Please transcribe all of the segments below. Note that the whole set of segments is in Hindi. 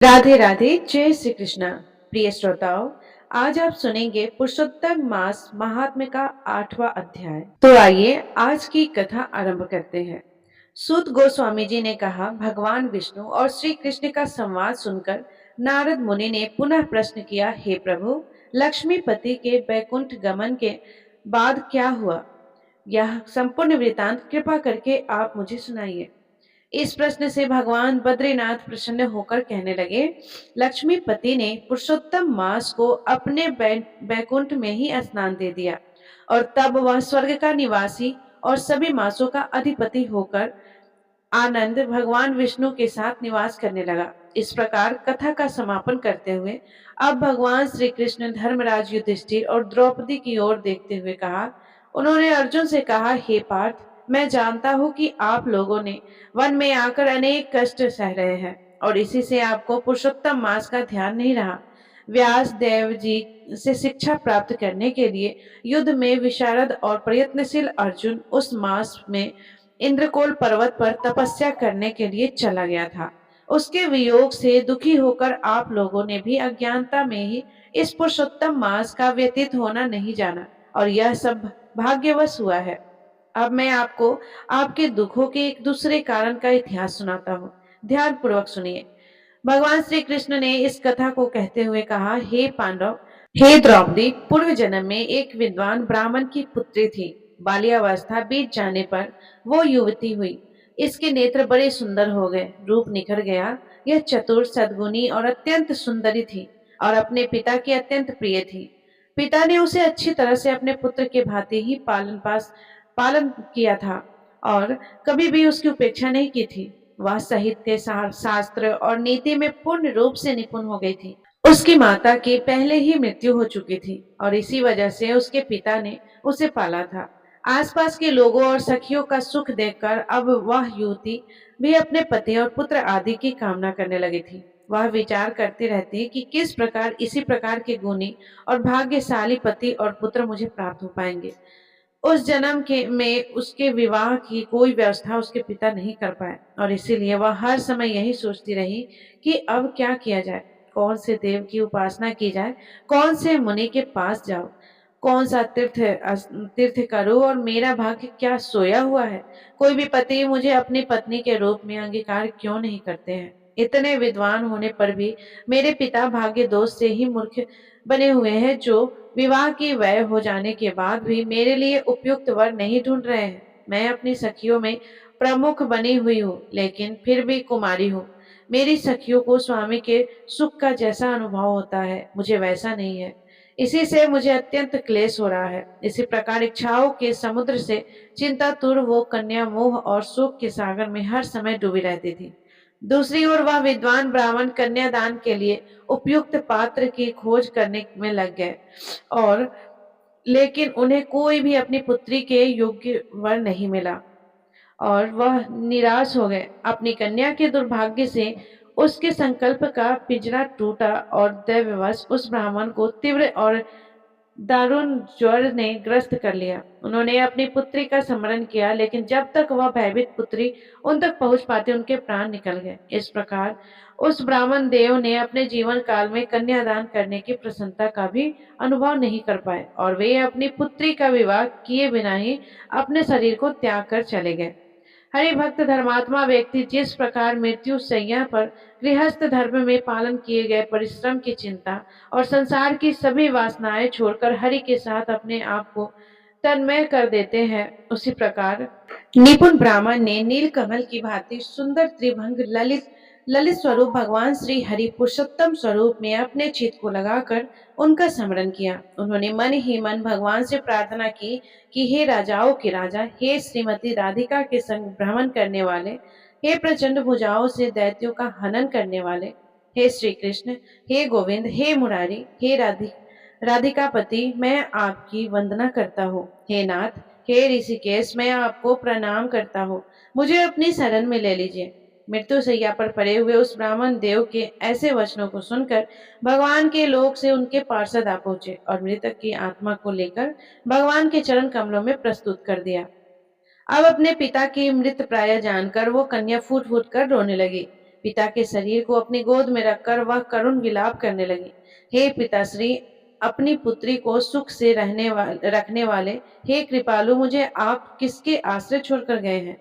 राधे राधे, जय श्री कृष्णा। प्रिय श्रोताओं, आज आप सुनेंगे पुरुषोत्तम मास महात्म्य का 8वां अध्याय। तो आइए आज की कथा आरंभ करते हैं। सूत गोस्वामी जी ने कहा, भगवान विष्णु और श्री कृष्ण का संवाद सुनकर नारद मुनि ने पुनः प्रश्न किया, हे प्रभु, लक्ष्मीपति के बैकुंठ गमन के बाद क्या हुआ? यह संपूर्ण वृतांत कृपा करके आप मुझे सुनाइए। इस प्रश्न से भगवान बद्रीनाथ प्रसन्न होकर कहने लगे, लक्ष्मीपति ने पुरुषोत्तम मास को अपने बैकुंठ में ही स्नान दे दिया और तब वह स्वर्ग का निवासी और सभी मासों का अधिपति होकर आनंद भगवान विष्णु के साथ निवास करने लगा। इस प्रकार कथा का समापन करते हुए अब भगवान श्री कृष्ण धर्मराज युधिष्ठिर और द्रौपदी की ओर देखते हुए कहा, उन्होंने अर्जुन से कहा, हे पार्थ, मैं जानता हूँ कि आप लोगों ने वन में आकर अनेक कष्ट सह रहे हैं और इसी से आपको पुरुषोत्तम मास का ध्यान नहीं रहा। व्यास देव जी से शिक्षा प्राप्त करने के लिए युद्ध में विशारद और प्रयत्नशील अर्जुन उस मास में इंद्रकोल पर्वत पर तपस्या करने के लिए चला गया था। उसके वियोग से दुखी होकर आप लोगों ने भी अज्ञानता में ही इस पुरुषोत्तम मास का व्यतीत होना नहीं जाना और यह सब भाग्यवश हुआ है। अब मैं आपको आपके दुखों के एक दूसरे कारण का इतिहास सुनाता हूँ। ध्यान पूर्वक सुनिए। भगवान श्री कृष्ण ने इस कथा को कहते हुए कहा, हे पांडव, हे द्रौपदी, पूर्व जन्म में एक विद्वान ब्राह्मण की पुत्री थी। बाल्यावस्था बीत जाने पर वो युवती हुई। इसके नेत्र बड़े सुंदर हो गए, रूप निखर गया। यह चतुर, सद्गुणी और अत्यंत सुंदरी थी और अपने पिता की अत्यंत प्रिय थी। पिता ने उसे अच्छी तरह से अपने पुत्र के भांति ही पालन किया था और कभी भी उसकी उपेक्षा नहीं की थी। वह साहित्य, शास्त्र और नीति में पूर्ण रूप से निपुण हो गई थी। उसकी माता की पहले ही मृत्यु हो चुकी थी और इसी वजह से उसके पिता ने उसे पाला था। आसपास के लोगों और सखियों का सुख देखकर अब वह युवती भी अपने पति और पुत्र आदि की कामना करने लगी थी। वह विचार करती रहती कि किस प्रकार इसी प्रकार के गुणी और भाग्यशाली पति और पुत्र मुझे प्राप्त हो पाएंगे। उस जन्म के में उसके विवाह की कोई व्यवस्था उसके पिता नहीं कर पाए और इसीलिए वह हर समय यही सोचती रही कि अब क्या किया जाए, कौन से देव की उपासना की जाए, कौन से मुनि के पास जाओ, कौन सा तीर्थ करूं और मेरा भाग्य क्या सोया हुआ है। कोई भी पति मुझे अपनी पत्नी के रूप में अंगीकार क्यों नहीं करते हैं। इतने विद्वान होने पर भी मेरे पिता भाग्य दोष से ही मूर्ख बने हुए हैं, जो विवाह की वय हो जाने के बाद भी मेरे लिए उपयुक्त वर नहीं ढूंढ रहे हैं। मैं अपनी सखियों में प्रमुख बनी हुई हूँ, लेकिन फिर भी कुमारी हूँ। मेरी सखियों को स्वामी के सुख का जैसा अनुभव होता है, मुझे वैसा नहीं है। इसी से मुझे अत्यंत क्लेश हो रहा है। इसी प्रकार इच्छाओं के समुद्र से चिंतातुर वो कन्या मोह और सुख के सागर में हर समय डूबी रहती थी। दूसरी ओर वह विद्वान ब्राह्मण कन्यादान के लिए उपयुक्त पात्र की खोज करने में लग गए और लेकिन उन्हें कोई भी अपनी पुत्री के योग्य वर नहीं मिला और वह निराश हो गए। अपनी कन्या के दुर्भाग्य से उसके संकल्प का पिंजरा टूटा और दैववश उस ब्राह्मण को तीव्र और दारुण ज्वर ने ग्रस्त कर लिया। उन्होंने अपनी पुत्री का स्मरण किया, लेकिन जब तक वह भयभीत पुत्री उन तक पहुंच पाती, उनके प्राण निकल गए। इस प्रकार उस ब्राह्मण देव ने अपने जीवन काल में कन्यादान करने की प्रसन्नता का भी अनुभव नहीं कर पाए और वे अपनी पुत्री का विवाह किए बिना ही अपने शरीर को त्याग कर चले गए। हरि भक्त धर्मात्मा व्यक्ति जिस प्रकार मृत्यु शैया पर गृहस्थ धर्म में पालन किए गए परिश्रम की चिंता और संसार की सभी वासनाएं छोड़कर हरि के साथ अपने आप को तन्मय कर देते हैं, उसी प्रकार निपुण ब्राह्मण ने नीलकमल की भांति सुंदर त्रिभंग ललित ललित स्वरूप भगवान श्री हरि पुरुषोत्तम स्वरूप में अपने चित्त को लगाकर उनका स्मरण किया। उन्होंने मन ही मन भगवान से प्रार्थना की कि हे राजाओं के राजा, हे श्रीमती राधिका के संग भ्रमण करने वाले, हे प्रचंड भुजाओं से दैत्यों का हनन करने वाले, हे श्री कृष्ण, हे गोविंद, हे मुरारी, हे राधिकापति, मैं आपकी वंदना करता हूँ। हे नाथ, हे ऋषिकेश, मैं आपको प्रणाम करता हूँ। मुझे अपनी शरण में ले लीजिए। मृत्यु शैया पर पड़े हुए उस ब्राह्मण देव के ऐसे वचनों को सुनकर भगवान के लोक से उनके पार्षद आ पहुंचे और मृतक की आत्मा को लेकर भगवान के चरण कमलों में प्रस्तुत कर दिया। अब अपने पिता की मृत प्राय जानकर वो कन्या फूट फूट कर रोने लगी। पिता के शरीर को अपनी गोद में रखकर वह करुण विलाप करने लगी। हे पिताश्री, अपनी पुत्री को सुख से रखने वाले, हे कृपालु, मुझे आप किसके आश्रय छोड़कर गए हैं?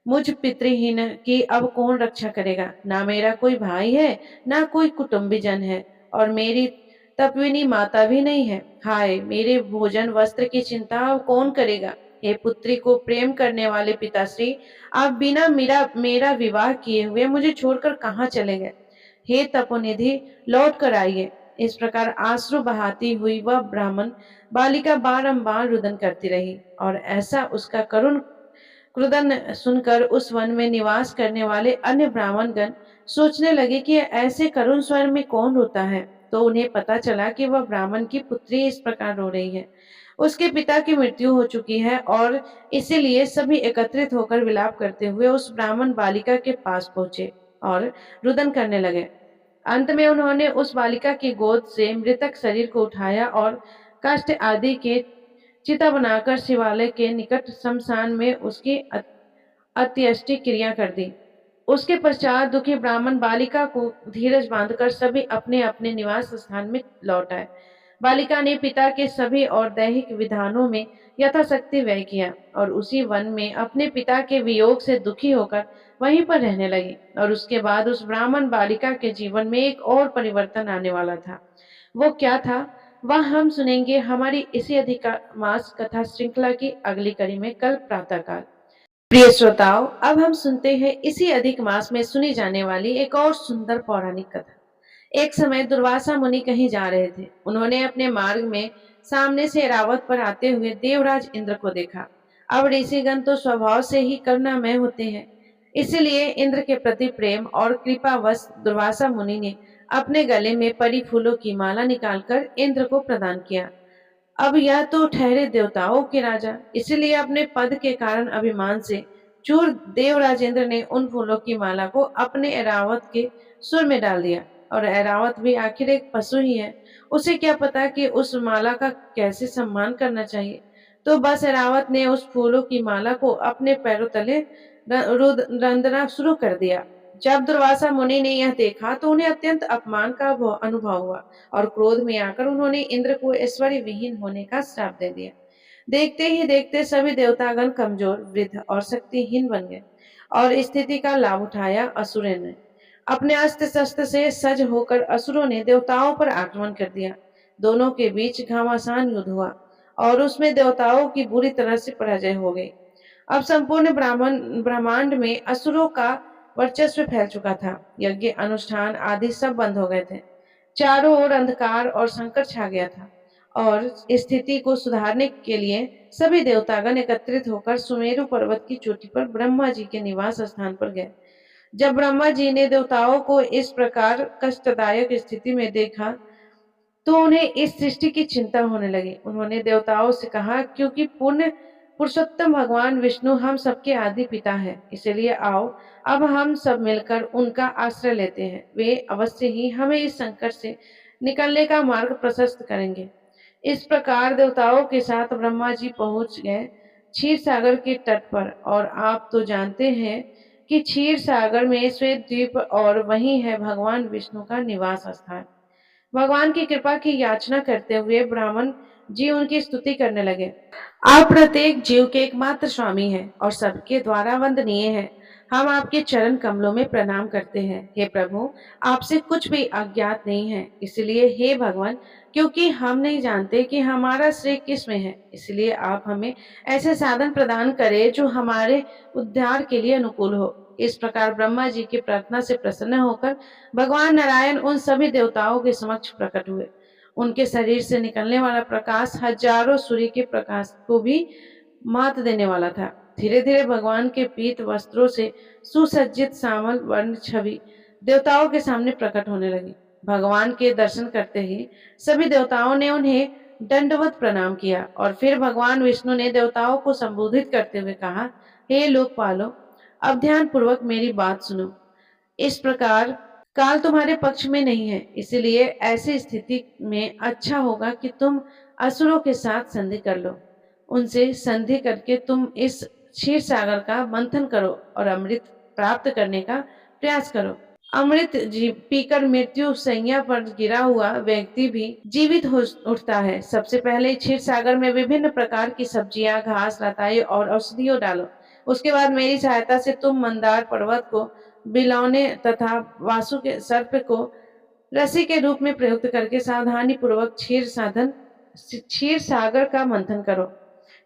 मुझ पितृहीन की अब कौन रक्षा करेगा? ना मेरा कोई भाई है, ना कोई कुटुंबीजन है, और मेरी तपविनी माता भी नहीं है। हाय, मेरे भोजन वस्त्र की चिंता अब कौन करेगा? हे पुत्री को प्रेम करने वाले पिताश्री, आप बिना मेरा मेरा विवाह किए हुए मुझे छोड़कर कहाँ चले गए? हे तपोनिधि, लौट कर आइए। इस प्रकार आंसू बहाती हुई वह ब्राह्मण बालिका बारंबार रुदन करती रही, और ऐसा उसका करुण क्रुदन सुनकर उस वन में निवास करने वाले अन्य ब्राह्मण गण सोचने लगे कि ऐसे करुण स्वर में कौन रोता है। तो उन्हें पता चला कि वह ब्राह्मण की पुत्री इस प्रकार रो रही है। उसके पिता की मृत्यु हो चुकी है, और इसीलिए सभी एकत्रित होकर विलाप करते हुए उस ब्राह्मण बालिका के पास पहुंचे और रुदन करने लगे। अंत में उन्होंने उस बालिका की गोद से मृतक शरीर को उठाया और काष्ठ आदि के चिता बनाकर शिवालय के निकट शमशान में उसकी अंत्येष्टि क्रिया कर दी। उसके पश्चात दुखी ब्राह्मण बालिका को धीरज बांधकर सभी अपने अपने निवास स्थान में लौट आए। बालिका ने पिता के सभी और दैहिक विधानों में यथाशक्ति व्यय किया, और उसी वन में अपने पिता के वियोग से दुखी होकर वहीं पर रहने लगी। और उसके बाद उस ब्राह्मण बालिका के जीवन में एक और परिवर्तन आने वाला था। वो क्या था, वह हम सुनेंगे हमारी इसी अधिकांश कथा श्रृंखला की अगली कड़ी में कल प्रातःकाल। प्रिय श्रोताओं, अब हम सुनते हैं इसी अधिक मास में सुनी जाने वाली एक और सुंदर पौराणिक कथा। एक समय दुर्वासा मुनि कहीं जा रहे थे। उन्होंने अपने मार्ग में सामने से ऐरावत पर आते हुए देवराज इंद्र को देखा। अब ऋषिगण तो स्वभाव से ही करुणामय होते हैं, इसलिए इंद्र के प्रति प्रेम और कृपावश दुर्वासा मुनि ने अपने गले में पड़ी फूलों की माला निकालकर इंद्र को प्रदान किया। अब यह तो ठहरे देवताओं के राजा, इसलिए अपने पद के कारण अभिमान से चूर देवराजेंद्र ने उन फूलों की माला को अपने ऐरावत के सुर में डाल दिया। और ऐरावत भी आखिर एक पशु ही है, उसे क्या पता कि उस माला का कैसे सम्मान करना चाहिए। तो बस ऐरावत ने उस फूलों की माला को अपने पैरों तले रंधना शुरू कर दिया। जब दुर्वासा मुनि ने यह देखा तो उन्हें अत्यंत अपमान का अनुभव हुआ, और क्रोध में आकर उन्होंने इंद्र को ऐश्वर्य विहीन होने का श्राप दे दिया। देखते ही देखते सभी देवतागण कमजोर, वृद्ध और शक्तिहीन बन गए, और स्थिति का लाभ उठाया असुरों ने। अपने अस्त्र शस्त्र से सज होकर असुरों ने देवताओं पर आक्रमण कर दिया। दोनों के बीच घमासान युद्ध हुआ, और उसमें देवताओं की बुरी तरह से पराजय हो गई। अब संपूर्ण ब्रह्मांड में असुरों का वर्चस्व फैल चुका था। यज्ञ अनुष्ठान आदि सब बंद हो गए थे। चारों ओर अंधकार और संकट छा गया था, और स्थिति को सुधारने के लिए सभी देवतागण एकत्रित होकर सुमेरु पर्वत की चोटी पर ब्रह्मा जी के निवास स्थान पर गए। जब ब्रह्मा जी ने देवताओं को इस प्रकार कष्टदायक स्थिति में देखा तो उन्हें इस सृष्टि की चिंता होने लगी। उन्होंने देवताओं से कहा, क्योंकि पूर्ण पुरुषोत्तम भगवान विष्णु हम सबके आदि पिता हैं, इसलिए आओ अब हम सब मिलकर उनका आश्रय लेते हैं। वे अवश्य ही हमें इस संकट से निकलने का मार्ग प्रशस्त करेंगे। इस प्रकार देवताओं के साथ ब्रह्मा जी पहुंच गए क्षीर सागर के तट पर। और आप तो जानते हैं कि क्षीर सागर में श्वेत द्वीप और वही है भगवान विष्णु का निवास स्थान। भगवान की कृपा की याचना करते हुए ब्राह्मण जी उनकी स्तुति करने लगे। आप प्रत्येक जीव के एकमात्र स्वामी हैं और सबके द्वारा वंदनीय हैं। हम आपके चरण कमलों में प्रणाम करते हैं। हे प्रभु, आपसे कुछ भी अज्ञात नहीं है, इसलिए हे भगवान, क्योंकि हम नहीं जानते कि हमारा श्रेय किस में है, इसलिए आप हमें ऐसे साधन प्रदान करें जो हमारे उद्धार के लिए अनुकूल हो। इस प्रकार ब्रह्मा जी की प्रार्थना से प्रसन्न होकर भगवान नारायण उन सभी देवताओं के समक्ष प्रकट हुए। उनके शरीर से निकलने वाला प्रकाश हजारों सूर्य के प्रकाश को भी मात देने वाला था। धीरे धीरे भगवान के पीत वस्त्रों से सुसज्जित श्यामल वर्ण छवि देवताओं के सामने प्रकट होने लगी। भगवान के दर्शन करते ही सभी देवताओं ने उन्हें दंडवत प्रणाम किया, और फिर भगवान विष्णु ने देवताओं को संबोधित करते हुए कहा, हे लोकपालों, अब ध्यान पूर्वक मेरी बात सुनो। इस प्रकार काल तुम्हारे पक्ष में नहीं है, इसलिए ऐसी स्थिति में अच्छा होगा कि तुम असुरों के साथ संधि कर लो। उनसे संधि करके तुम इस क्षीर सागर का मंथन करो और अमृत प्राप्त करने का प्रयास करो। अमृत पीकर मृत्यु शैया पर गिरा हुआ व्यक्ति भी जीवित हो उठता है। सबसे पहले क्षीर सागर में विभिन्न प्रकार की सब्जियां, घास, लताएं और औषधियों डालो। उसके बाद मेरी सहायता से तुम मंदार पर्वत को बिलौने तथा वासु के सर्प को रस्सी के रूप में प्रयुक्त करके सावधानी पूर्वक क्षीर सागर का मंथन करो।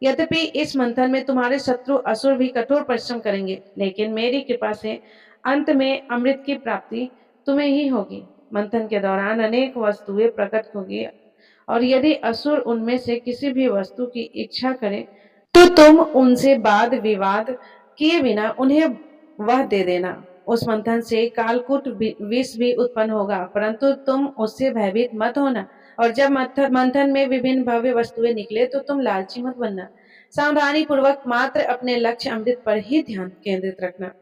यद्यपि इस मंथन में तुम्हारे शत्रु असुर भी कठोर परिश्रम करेंगे, लेकिन मेरी कृपा से अंत में अमृत की प्राप्ति तुम्हें ही होगी। मंथन के दौरान अनेक वस्तुएं प्रकट होगी और यदि असुर उनमें से किसी भी वस्तु की इच्छा करे तो तुम उनसे वाद विवाद किए बिना उन्हें वह दे देना। उस मंथन से कालकूट विष भी उत्पन्न होगा, परंतु तुम उससे भयभीत मत होना। और जब मंथन में विभिन्न भव्य वस्तुएं निकले तो तुम लालची मत बनना। सावधानी पूर्वक मात्र अपने लक्ष्य अमृत पर ही ध्यान केंद्रित रखना।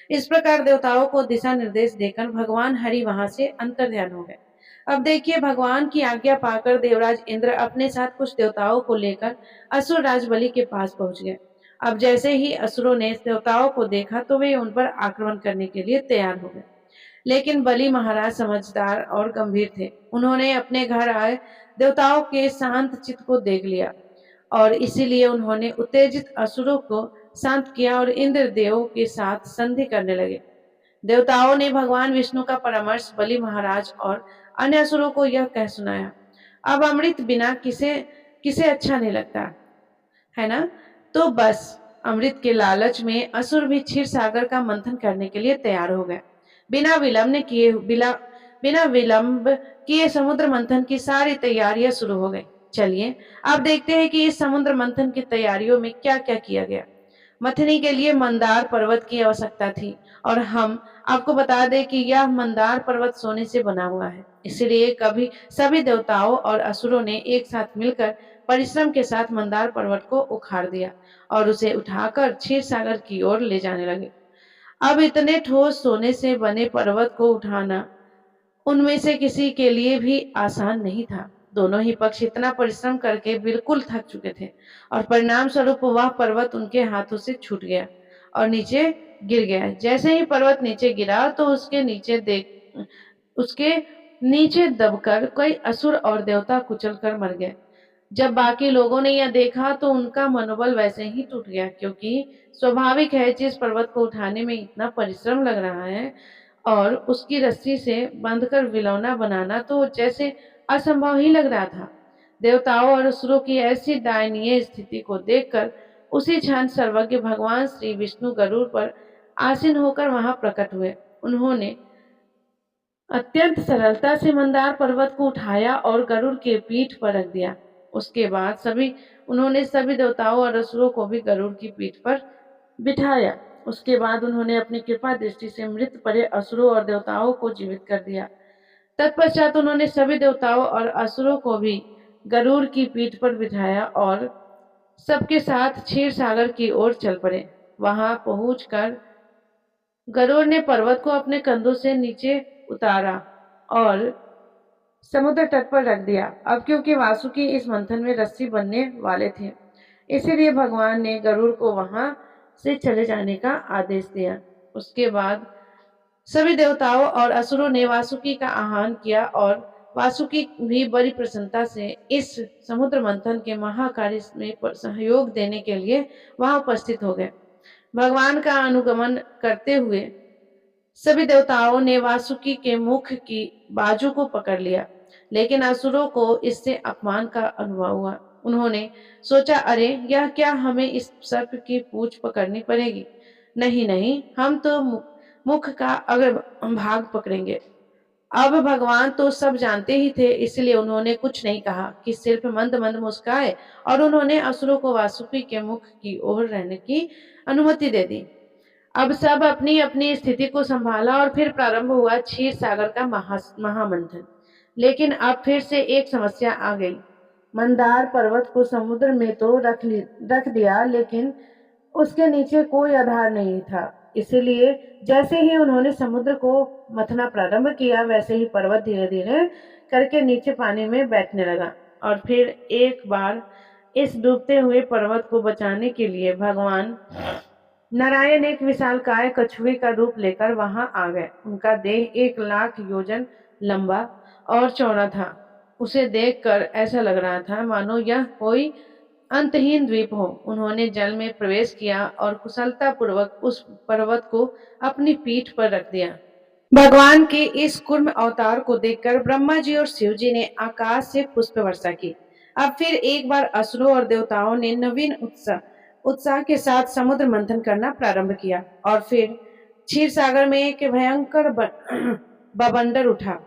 इस प्रकार देवताओं को दिशा निर्देश देकर भगवान हरि वहां से अंतर्ध्यान हो गए। अब देखिए, भगवान की आज्ञा पाकर देवराज इंद्र अपने साथ कुछ देवताओं को लेकर असुर राज बलि के पास पहुंच गए। अब जैसे ही असुरों ने देवताओं को देखा तो वे उन पर आक्रमण करने के लिए तैयार हो गए। लेकिन बलि महाराज समझदार और गंभीर थे। उन्होंने अपने घर आए देवताओं के शांत चित्त को देख लिया और इसीलिए उन्होंने उत्तेजित असुरों को शांत किया और इंद्र देवों के साथ संधि करने लगे। देवताओं ने भगवान विष्णु का परामर्श बलि महाराज और अन्य असुरों को यह कह सुनाया, अब अमृत बिना किसे किसे अच्छा नहीं लगता है ना। तो बस अमृत के लालच में असुर भी क्षीर सागर का मंथन करने के लिए तैयार हो गए। बिना विलंब किए समुद्र मंथन की सारी तैयारियां शुरू हो गई। चलिए अब देखते हैं कि इस समुद्र मंथन की तैयारियों में क्या क्या किया गया। मथनी के लिए मंदार पर्वत की आवश्यकता थी और हम आपको बता दें कि यह मंदार पर्वत सोने से बना हुआ है। इसलिए कभी सभी देवताओं और असुरों ने एक साथ मिलकर परिश्रम के साथ मंदार पर्वत को उखाड़ दिया और उसे उठाकर क्षीर सागर की ओर ले जाने लगे। अब इतने ठोस सोने से बने पर्वत को उठाना उनमें से किसी के लिए भी आसान नहीं था। दोनों ही पक्ष इतना परिश्रम करके बिल्कुल थक चुके थे और परिणाम स्वरूप वह पर्वत उनके हाथों से छूट गया और नीचे गिर गया। जैसे ही पर्वत नीचे गिरा तो उसके नीचे दबकर कई असुर और देवता कुचल कर मर गए। जब बाकी लोगों ने यह देखा तो उनका मनोबल वैसे ही टूट गया, क्योंकि स्वाभाविक है जिस पर्वत को उठाने में इतना परिश्रम लग रहा है और उसकी रस्सी से बांधकर विलौना बनाना तो जैसे असंभव ही लग रहा था। देवताओं और असुरों की ऐसी दयनीय स्थिति को देखकर उसी क्षण सर्वज्ञ भगवान श्री विष्णु गरुड़ पर आसीन होकर वहां प्रकट हुए। उन्होंने अत्यंत सरलता से मंदार पर्वत को उठाया और गरुड़ के पीठ पर रख दिया। उसके बाद उन्होंने सभी देवताओं और असुरों को भी गरुड़ की पीठ पर बिठाया। उसके बाद उन्होंने अपनी कृपा दृष्टि से मृत पड़े असुरों और देवताओं को जीवित कर दिया। तत्पश्चात उन्होंने सभी देवताओं और असुरों को भी गरुड़ की पीठ पर बिठाया और सबके साथ क्षीर सागर की ओर चल पड़े। वहां पहुंचकर गरुड़ ने पर्वत को अपने कंधों से नीचे उतारा और समुद्र तट पर रख दिया। अब क्योंकि वासुकी इस मंथन में रस्सी बनने वाले थे, इसीलिए भगवान ने गरुड़ को वहां से चले जाने का आदेश दिया। उसके बाद सभी देवताओं और असुरों ने वासुकी का आह्वान किया और वासुकी भी बड़ी प्रसन्नता से इस समुद्र मंथन के महाकार्य में सहयोग देने के लिए वहां उपस्थित हो गए। भगवान का अनुगमन करते हुए सभी देवताओं ने वासुकी के मुख की बाजू को पकड़ लिया, लेकिन असुरों को इससे अपमान का अनुभव हुआ। उन्होंने सोचा, अरे यह क्या, हमें इस सर्प की पूंछ पकड़नी पड़ेगी। नहीं नहीं, हम तो मुख का अग्र भाग पकड़ेंगे। अब भगवान तो सब जानते ही थे, इसलिए उन्होंने कुछ नहीं कहा कि सिर्फ मंद मंद मुस्काए और उन्होंने असुरों को वासुकी के मुख की ओर रहने की अनुमति दे दी। अब सब अपनी अपनी स्थिति को संभाला और फिर प्रारंभ हुआ क्षीर सागर का महामंथन। लेकिन अब फिर से एक समस्या आ गई। मंदार पर्वत को समुद्र में तो रख दिया, लेकिन उसके नीचे कोई आधार नहीं था। इसलिए जैसे ही उन्होंने समुद्र को मथना प्रारंभ किया, वैसे ही पर्वत धीरे धीरे करके नीचे पानी में बैठने लगा। और फिर एक बार इस डूबते हुए पर्वत को बचाने के लिए भगवान नारायण एक विशालकाय कछुए का रूप लेकर वहां आ गए। उनका देह 1 लाख योजन लंबा और चौड़ा था। उसे देखकर ऐसा लग रहा था मानो यह कोई अंतहीन द्वीप हो। उन्होंने जल में प्रवेश किया और कुशलतापूर्वक उस पर्वत को अपनी पीठ पर रख दिया। भगवान के इस कूर्म अवतार को देखकर ब्रह्मा जी और शिव जी ने आकाश से पुष्प वर्षा की। अब फिर एक बार असुरों और देवताओं ने नवीन उत्साह उत्साह के साथ समुद्र मंथन करना प्रारंभ किया और फिर क्षीर सागर में एक भयंकर बवंडर उठा।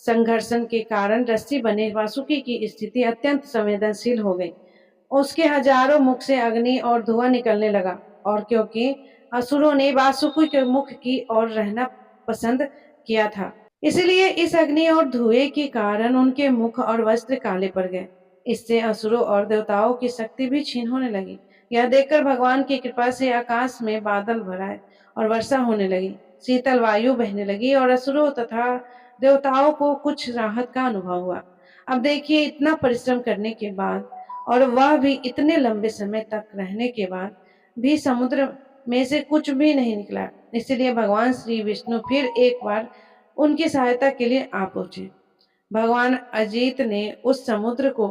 संघर्षण के कारण रस्सी बने वासुकी की स्थिति अत्यंत संवेदनशील हो गई। उसके हजारों मुख से अग्नि और धुआं निकलने लगा और क्योंकि असुरों ने वासुकी के मुख की ओर रहना पसंद किया था, इसलिए इस अग्नि और धुएं के कारण उनके मुख और वस्त्र काले पड़ गए। इससे असुरों और देवताओं की शक्ति भी क्षीण होने लगी। यह देखकर भगवान की कृपा से आकाश में बादल भराए और वर्षा होने लगी। शीतल वायु बहने लगी और असुरों तथा देवताओं को कुछ राहत का अनुभव हुआ। अब देखिए, इतना परिश्रम करने के बाद और वह भी इतने लंबे समय तक रहने के बाद भी समुद्र में से कुछ भी नहीं निकला। इसलिए भगवान श्री विष्णु फिर एक बार उनकी सहायता के लिए आ पहुंचे। भगवान अजीत ने उस समुद्र को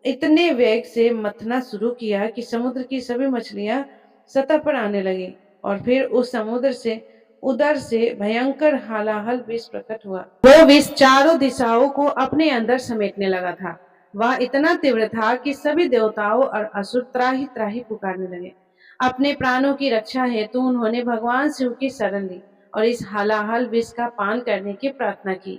इतने वेग से मथना शुरू किया कि समुद्र की सभी मछलियां सतह पर आने लगी और फिर उस समुद्र से उधर से भयंकर हालाहल विष प्रकट हुआ। वो विष चारों दिशाओं को अपने अंदर समेटने लगा था। वह इतना तीव्र था कि सभी देवताओं और असुर त्राहि त्राहि पुकारने लगे। अपने प्राणों की रक्षा हेतु उन्होंने भगवान शिव की शरण ली और इस हालाहल विष का पान करने की प्रार्थना की।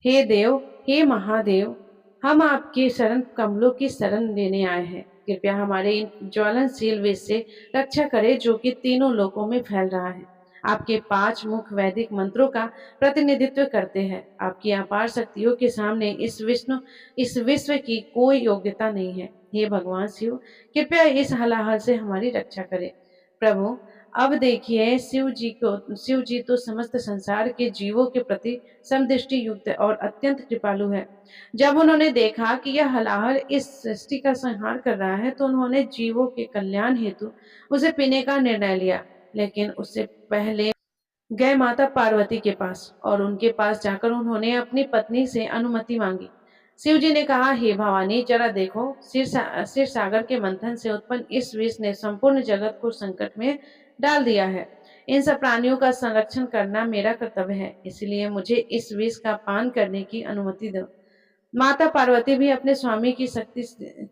हे देव, हे महादेव, हम आपके शरण कमलों की शरण लेने आए हैं। कृपया हमारे इन ज्वलनशील विष से रक्षा करें जो कि तीनों लोकों में फैल रहा है। आपके 5 मुख वैदिक मंत्रों का प्रतिनिधित्व करते हैं। आपकी अपार शक्तियों के सामने इस विश्व की कोई योग्यता नहीं है। हे भगवान शिव, कृपया इस हलाहल से हमारी रक्षा करें। प्रभु, अब देखिए, शिव जी तो समस्त संसार के जीवों के प्रति समदृष्टि युक्त और अत्यंत कृपालु है। जब उन्होंने देखा कि यह हलाहल इस सृष्टि का संहार कर रहा है तो उन्होंने जीवों के कल्याण हेतु उसे पीने का निर्णय लिया। लेकिन उससे पहले गए माता पार्वती के पास और उनके पास जाकर उन्होंने अपनी पत्नी से अनुमति मांगी। शिव जी ने कहा, हे भवानी, जरा देखो, क्षीर सागर के मंथन से उत्पन्न इस विष ने संपूर्ण जगत को संकट में डाल दिया है। इन सब प्राणियों का संरक्षण करना मेरा कर्तव्य है, इसलिए मुझे इस विष का पान करने की अनुमति दो। माता पार्वती भी अपने स्वामी की शक्ति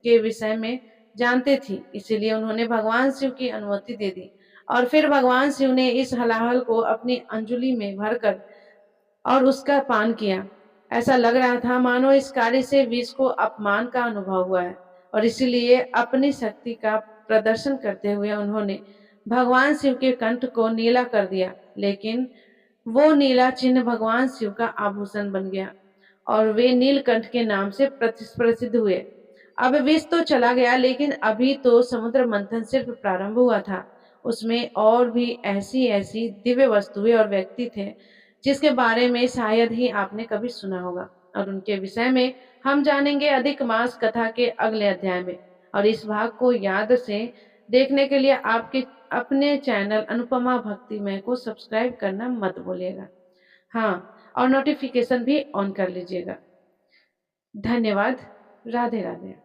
के विषय में जानते थी, इसीलिए उन्होंने भगवान शिव की अनुमति दे दी और फिर भगवान शिव ने इस हलाहल को अपनी अंजुलि में भरकर और उसका पान किया। ऐसा लग रहा था मानो इस कार्य से विष को अपमान का अनुभव हुआ है और इसीलिए अपनी शक्ति का प्रदर्शन करते हुए उन्होंने भगवान शिव के कंठ को नीला कर दिया। लेकिन वो नीला चिन्ह भगवान शिव का आभूषण बन गया और वे नीलकंठ के नाम से प्रसिद्ध हुए। अब विष तो चला गया, लेकिन अभी तो समुद्र मंथन सिर्फ प्रारंभ हुआ था। उसमें और भी ऐसी ऐसी दिव्य वस्तुएं और व्यक्ति थे जिसके बारे में शायद ही आपने कभी सुना होगा, और उनके विषय में हम जानेंगे अधिक मास कथा के अगले अध्याय में। और इस भाग को याद से देखने के लिए आपके अपने चैनल अनुपमा भक्तिमय को सब्सक्राइब करना मत भूलिएगा। हाँ, और नोटिफिकेशन भी ऑन कर लीजिएगा। धन्यवाद। राधे राधे।